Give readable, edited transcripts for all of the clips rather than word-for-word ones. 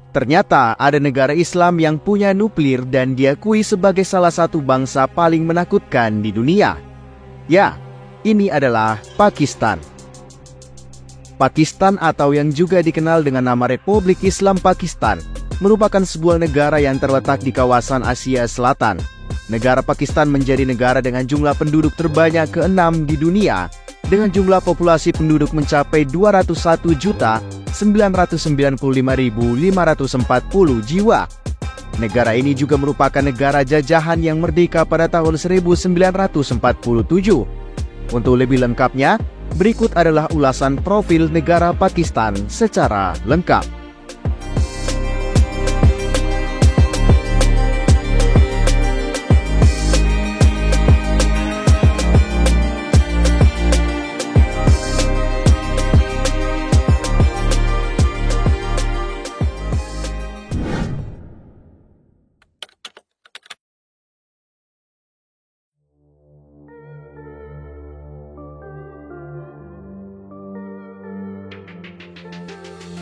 Ternyata ada negara Islam yang punya nuklir dan diakui sebagai salah satu bangsa paling menakutkan di dunia. Ya, ini adalah Pakistan. Pakistan atau yang juga dikenal dengan nama Republik Islam Pakistan merupakan sebuah negara yang terletak di kawasan Asia Selatan. Negara Pakistan menjadi negara dengan jumlah penduduk terbanyak ke-6 di dunia dengan jumlah populasi penduduk mencapai 201.995.540 jiwa. Negara ini juga merupakan negara jajahan yang merdeka pada tahun 1947. Untuk lebih lengkapnya, berikut adalah ulasan profil negara Pakistan secara lengkap.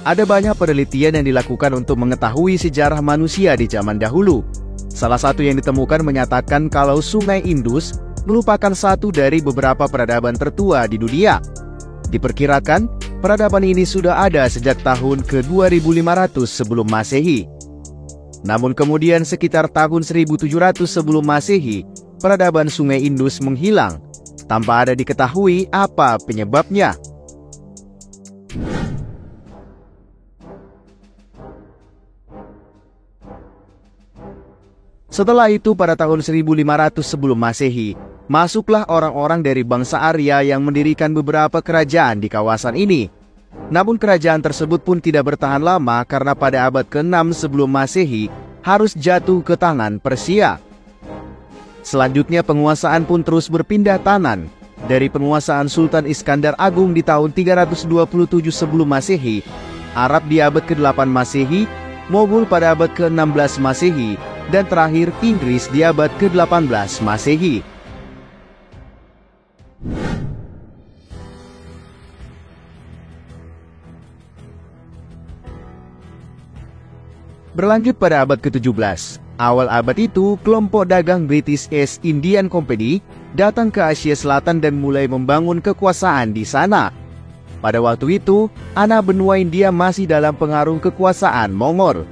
Ada banyak penelitian yang dilakukan untuk mengetahui sejarah manusia di zaman dahulu. Salah satu yang ditemukan menyatakan kalau Sungai Indus merupakan satu dari beberapa peradaban tertua di dunia. Diperkirakan, peradaban ini sudah ada sejak tahun ke-2500 sebelum Masehi. Namun kemudian sekitar tahun 1700 sebelum Masehi, peradaban Sungai Indus menghilang, tanpa ada diketahui apa penyebabnya. Setelah itu pada tahun 1500 sebelum Masehi, masuklah orang-orang dari bangsa Arya yang mendirikan beberapa kerajaan di kawasan ini. Namun kerajaan tersebut pun tidak bertahan lama karena pada abad ke-6 sebelum Masehi harus jatuh ke tangan Persia. Selanjutnya penguasaan pun terus berpindah tangan. Dari penguasaan Sultan Iskandar Agung di tahun 327 sebelum Masehi, Arab di abad ke-8 Masehi, Mogul pada abad ke-16 Masehi, dan terakhir Inggris di abad ke-18 Masehi. Berlanjut pada abad ke-17. Awal abad itu, kelompok dagang British East Indian Company datang ke Asia Selatan dan mulai membangun kekuasaan di sana. Pada waktu itu, anak benua India masih dalam pengaruh kekuasaan Mongol.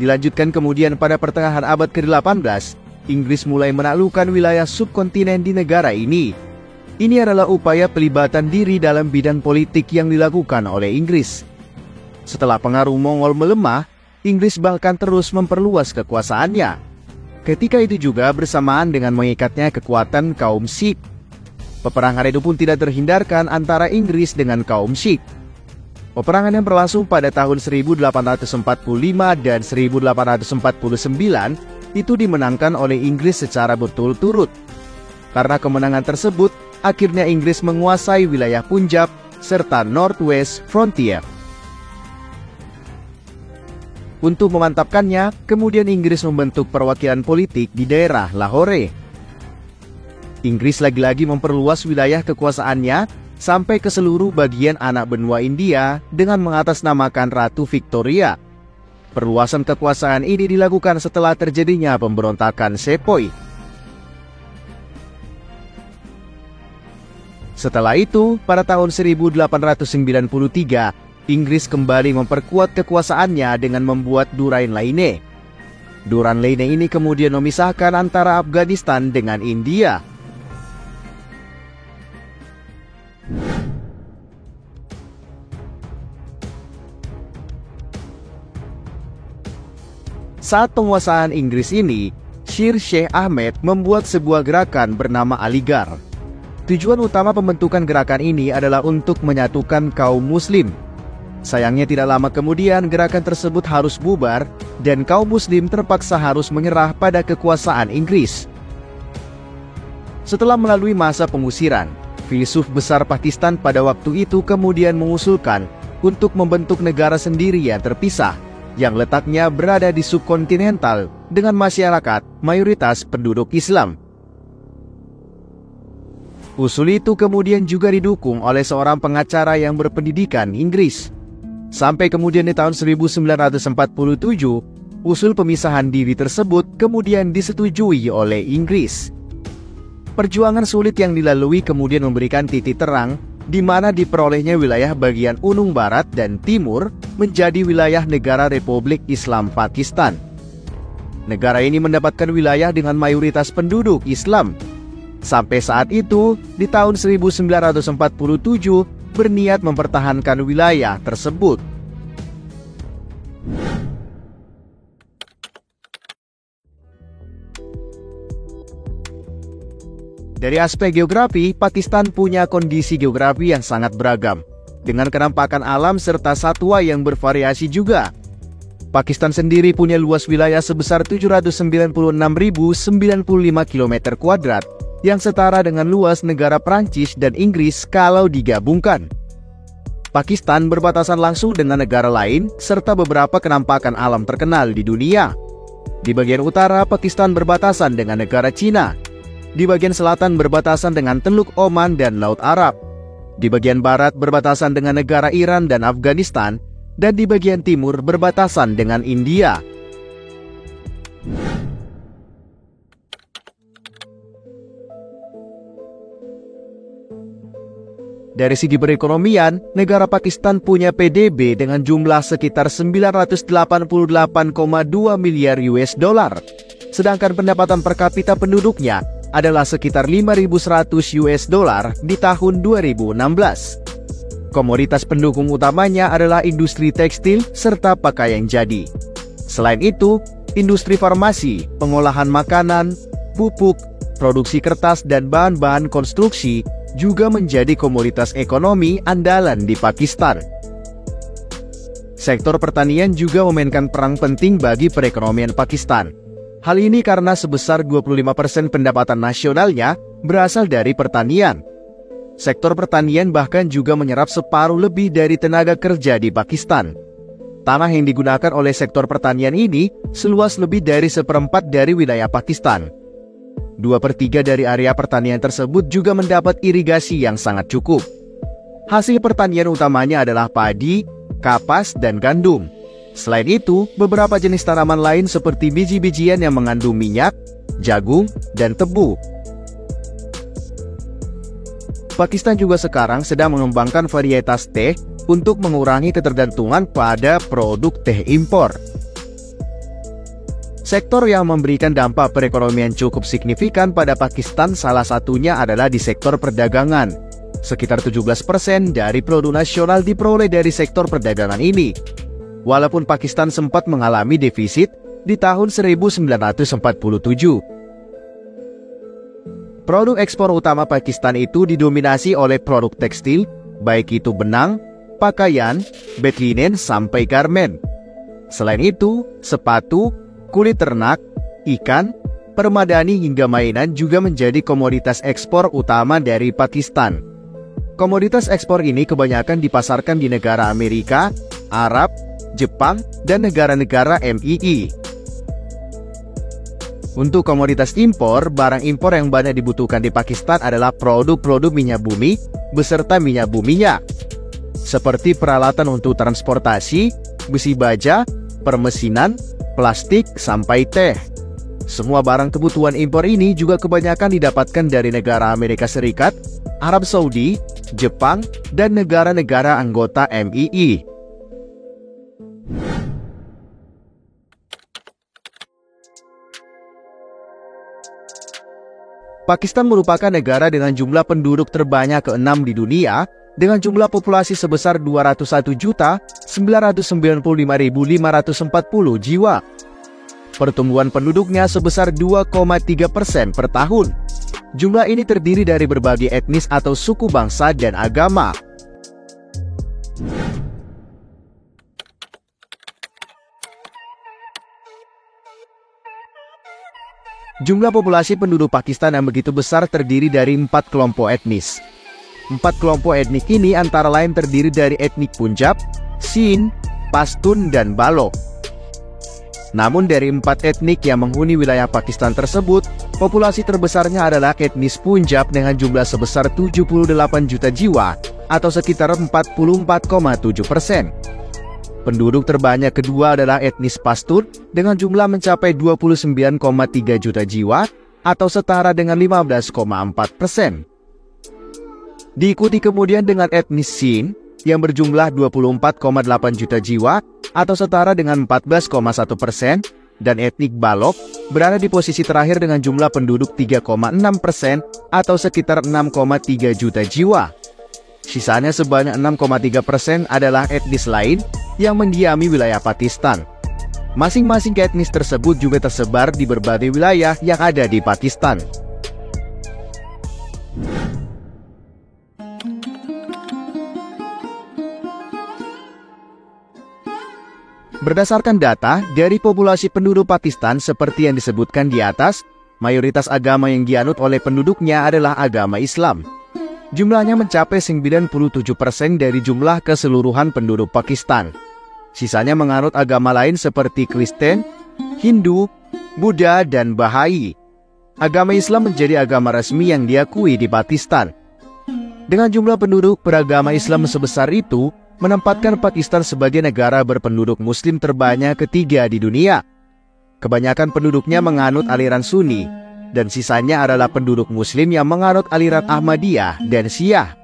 Dilanjutkan kemudian pada pertengahan abad ke-18, Inggris mulai menaklukkan wilayah subkontinen di negara ini. Ini adalah upaya pelibatan diri dalam bidang politik yang dilakukan oleh Inggris. Setelah pengaruh Mongol melemah, Inggris bahkan terus memperluas kekuasaannya. Ketika itu juga bersamaan dengan mengikatnya kekuatan kaum Sikh. Peperangan itu pun tidak terhindarkan antara Inggris dengan kaum Sikh. Peperangan yang berlangsung pada tahun 1845 dan 1849 itu dimenangkan oleh Inggris secara berturut-turut. Karena kemenangan tersebut, akhirnya Inggris menguasai wilayah Punjab serta Northwest Frontier. Untuk memantapkannya, kemudian Inggris membentuk perwakilan politik di daerah Lahore. Inggris lagi-lagi memperluas wilayah kekuasaannya sampai ke seluruh bagian anak benua India dengan mengatasnamakan Ratu Victoria. Perluasan kekuasaan ini dilakukan setelah terjadinya pemberontakan Sepoy. Setelah itu, pada tahun 1893, Inggris kembali memperkuat kekuasaannya dengan membuat Durrani Line. Durrani Line ini kemudian memisahkan antara Afghanistan dengan India. Saat penguasaan Inggris ini, Sir Sheikh Ahmed membuat sebuah gerakan bernama Aligar. Tujuan utama pembentukan gerakan ini adalah untuk menyatukan kaum muslim. Sayangnya tidak lama kemudian gerakan tersebut harus bubar dan kaum muslim terpaksa harus menyerah pada kekuasaan Inggris. Setelah melalui masa pengusiran, filsuf besar Pakistan pada waktu itu kemudian mengusulkan untuk membentuk negara sendiri yang terpisah, yang letaknya berada di subkontinental dengan masyarakat mayoritas penduduk Islam. Usul itu kemudian juga didukung oleh seorang pengacara yang berpendidikan Inggris. Sampai kemudian di tahun 1947, usul pemisahan diri tersebut kemudian disetujui oleh Inggris. Perjuangan sulit yang dilalui kemudian memberikan titik terang di mana diperolehnya wilayah bagian Unung Barat dan Timur menjadi wilayah negara Republik Islam Pakistan. Negara ini mendapatkan wilayah dengan mayoritas penduduk Islam. Sampai saat itu, di tahun 1947, berniat mempertahankan wilayah tersebut. Dari aspek geografi, Pakistan punya kondisi geografi yang sangat beragam, dengan kenampakan alam serta satwa yang bervariasi juga. Pakistan sendiri punya luas wilayah sebesar 796.095 km², yang setara dengan luas negara Prancis dan Inggris kalau digabungkan. Pakistan berbatasan langsung dengan negara lain, serta beberapa kenampakan alam terkenal di dunia. Di bagian utara, Pakistan berbatasan dengan negara Cina. Di bagian selatan berbatasan dengan Teluk Oman dan Laut Arab. Di bagian barat berbatasan dengan negara Iran dan Afghanistan. Dan di bagian timur berbatasan dengan India. Dari segi perekonomian, negara Pakistan punya PDB dengan jumlah sekitar 988,2 miliar US dollar. Sedangkan pendapatan per kapita penduduknya adalah sekitar 5.100 US dollar di tahun 2016. Komoditas pendukung utamanya adalah industri tekstil serta pakaian jadi. Selain itu, industri farmasi, pengolahan makanan, pupuk, produksi kertas dan bahan-bahan konstruksi juga menjadi komoditas ekonomi andalan di Pakistan. Sektor pertanian juga memainkan peran penting bagi perekonomian Pakistan. Hal ini karena sebesar 25% pendapatan nasionalnya berasal dari pertanian. Sektor pertanian bahkan juga menyerap separuh lebih dari tenaga kerja di Pakistan. Tanah yang digunakan oleh sektor pertanian ini seluas lebih dari 1/4 dari wilayah Pakistan. 2/3 dari area pertanian tersebut juga mendapat irigasi yang sangat cukup. Hasil pertanian utamanya adalah padi, kapas, dan gandum. Selain itu, beberapa jenis tanaman lain seperti biji-bijian yang mengandung minyak, jagung, dan tebu. Pakistan juga sekarang sedang mengembangkan varietas teh untuk mengurangi ketergantungan pada produk teh impor. Sektor yang memberikan dampak perekonomian cukup signifikan pada Pakistan salah satunya adalah di sektor perdagangan. Sekitar 17% dari produk nasional diperoleh dari sektor perdagangan ini. Walaupun Pakistan sempat mengalami defisit di tahun 1947. Produk ekspor utama Pakistan itu didominasi oleh produk tekstil, baik itu benang, pakaian, bed linen, sampai garmen. Selain itu, sepatu, kulit ternak, ikan, permadani hingga mainan juga menjadi komoditas ekspor utama dari Pakistan. Komoditas ekspor ini kebanyakan dipasarkan di negara Amerika, Arab, Jepang, dan negara-negara MII. Untuk komoditas impor, barang impor yang banyak dibutuhkan di Pakistan adalah produk-produk minyak bumi beserta minyak buminya, seperti peralatan untuk transportasi, besi baja, permesinan, plastik, sampai teh. Semua barang kebutuhan impor ini juga kebanyakan didapatkan dari negara Amerika Serikat, Arab Saudi, Jepang, dan negara-negara anggota MII. Pakistan merupakan negara dengan jumlah penduduk terbanyak ke-6 di dunia, dengan jumlah populasi sebesar 201.995.540 jiwa. Pertumbuhan penduduknya sebesar 2,3% per tahun. Jumlah ini terdiri dari berbagai etnis atau suku bangsa dan agama. Jumlah populasi penduduk Pakistan yang begitu besar terdiri dari 4 kelompok etnis. 4 kelompok etnik ini antara lain terdiri dari etnik Punjab, Sindh, Pashtun, dan Baloch. Namun dari 4 etnik yang menghuni wilayah Pakistan tersebut, populasi terbesarnya adalah etnis Punjab dengan jumlah sebesar 78 juta jiwa atau sekitar 44,7%. Penduduk terbanyak kedua adalah etnis Pashtun dengan jumlah mencapai 29,3 juta jiwa atau setara dengan 15,4%. Diikuti kemudian dengan etnis Sin yang berjumlah 24,8 juta jiwa atau setara dengan 14,1%, dan etnik Balok berada di posisi terakhir dengan jumlah penduduk 3,6% atau sekitar 6,3 juta jiwa. Sisanya sebanyak 6,3% adalah etnis lain yang mendiami wilayah Pakistan. Masing-masing etnis tersebut juga tersebar di berbagai wilayah yang ada di Pakistan. Berdasarkan data dari populasi penduduk Pakistan seperti yang disebutkan di atas, mayoritas agama yang dianut oleh penduduknya adalah agama Islam. Jumlahnya mencapai 97% dari jumlah keseluruhan penduduk Pakistan. Sisanya menganut agama lain seperti Kristen, Hindu, Buddha, dan Bahai. Agama Islam menjadi agama resmi yang diakui di Pakistan. Dengan jumlah penduduk beragama Islam sebesar itu, menempatkan Pakistan sebagai negara berpenduduk Muslim terbanyak ketiga di dunia. Kebanyakan penduduknya menganut aliran Sunni, dan sisanya adalah penduduk Muslim yang menganut aliran Ahmadiyah dan Syiah.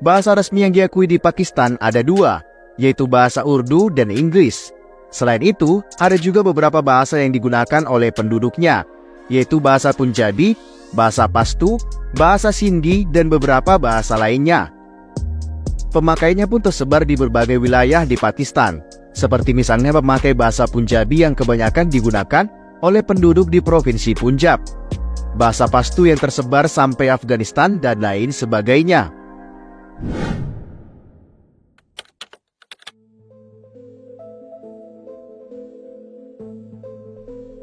Bahasa resmi yang diakui di Pakistan ada dua, yaitu bahasa Urdu dan Inggris. Selain itu, ada juga beberapa bahasa yang digunakan oleh penduduknya, yaitu bahasa Punjabi, bahasa Pashto, bahasa Sindhi, dan beberapa bahasa lainnya. Pemakainya pun tersebar di berbagai wilayah di Pakistan, seperti misalnya pemakai bahasa Punjabi yang kebanyakan digunakan oleh penduduk di Provinsi Punjab, bahasa Pashto yang tersebar sampai Afghanistan, dan lain sebagainya.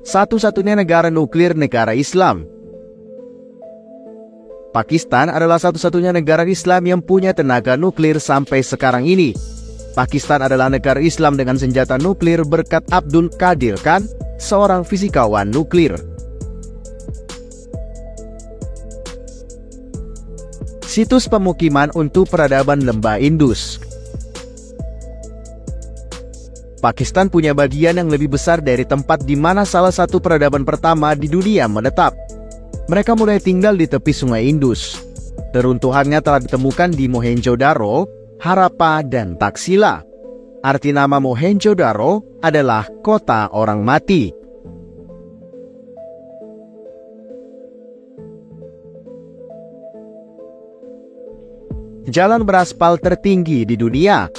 Satu-satunya negara nuklir negara Islam. Pakistan adalah satu-satunya negara Islam yang punya tenaga nuklir sampai sekarang ini. Pakistan adalah negara Islam dengan senjata nuklir berkat Abdul Qadir Khan, seorang fisikawan nuklir. Situs pemukiman untuk peradaban lembah Indus. Pakistan punya bagian yang lebih besar dari tempat di mana salah satu peradaban pertama di dunia menetap. Mereka mulai tinggal di tepi sungai Indus. Reruntuhannya telah ditemukan di Mohenjo-daro, Harappa, dan Taxila. Arti nama Mohenjo-daro adalah kota orang mati. Jalan beraspal tertinggi di dunia.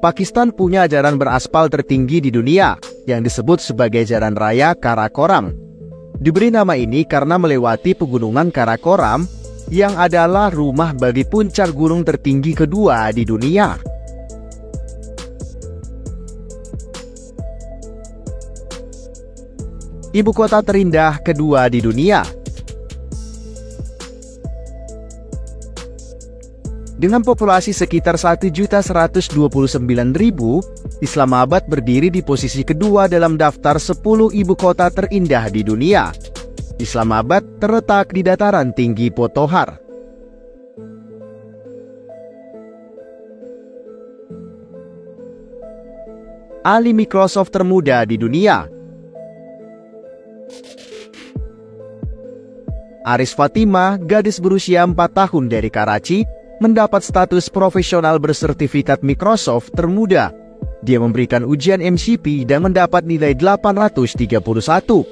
Pakistan punya jalan beraspal tertinggi di dunia yang disebut sebagai Jalan Raya Karakoram. Diberi nama ini karena melewati pegunungan Karakoram yang adalah rumah bagi puncak gunung tertinggi kedua di dunia. Ibu kota terindah kedua di dunia. Dengan populasi sekitar 1.129.000, Islamabad berdiri di posisi kedua dalam daftar 10 ibu kota terindah di dunia. Islamabad terletak di dataran tinggi Potohar. Ahli Microsoft termuda di dunia. Aris Fatima, gadis berusia 4 tahun dari Karachi, mendapat status profesional bersertifikat Microsoft termuda. Dia memberikan ujian MCP dan mendapat nilai 831.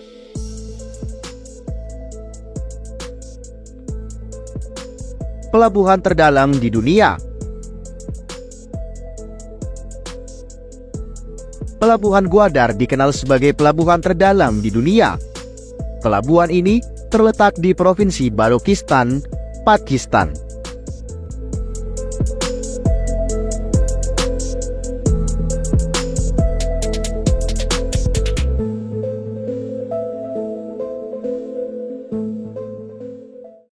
Pelabuhan terdalam di dunia. Pelabuhan Gwadar dikenal sebagai pelabuhan terdalam di dunia. Pelabuhan ini terletak di Provinsi Balochistan, Pakistan.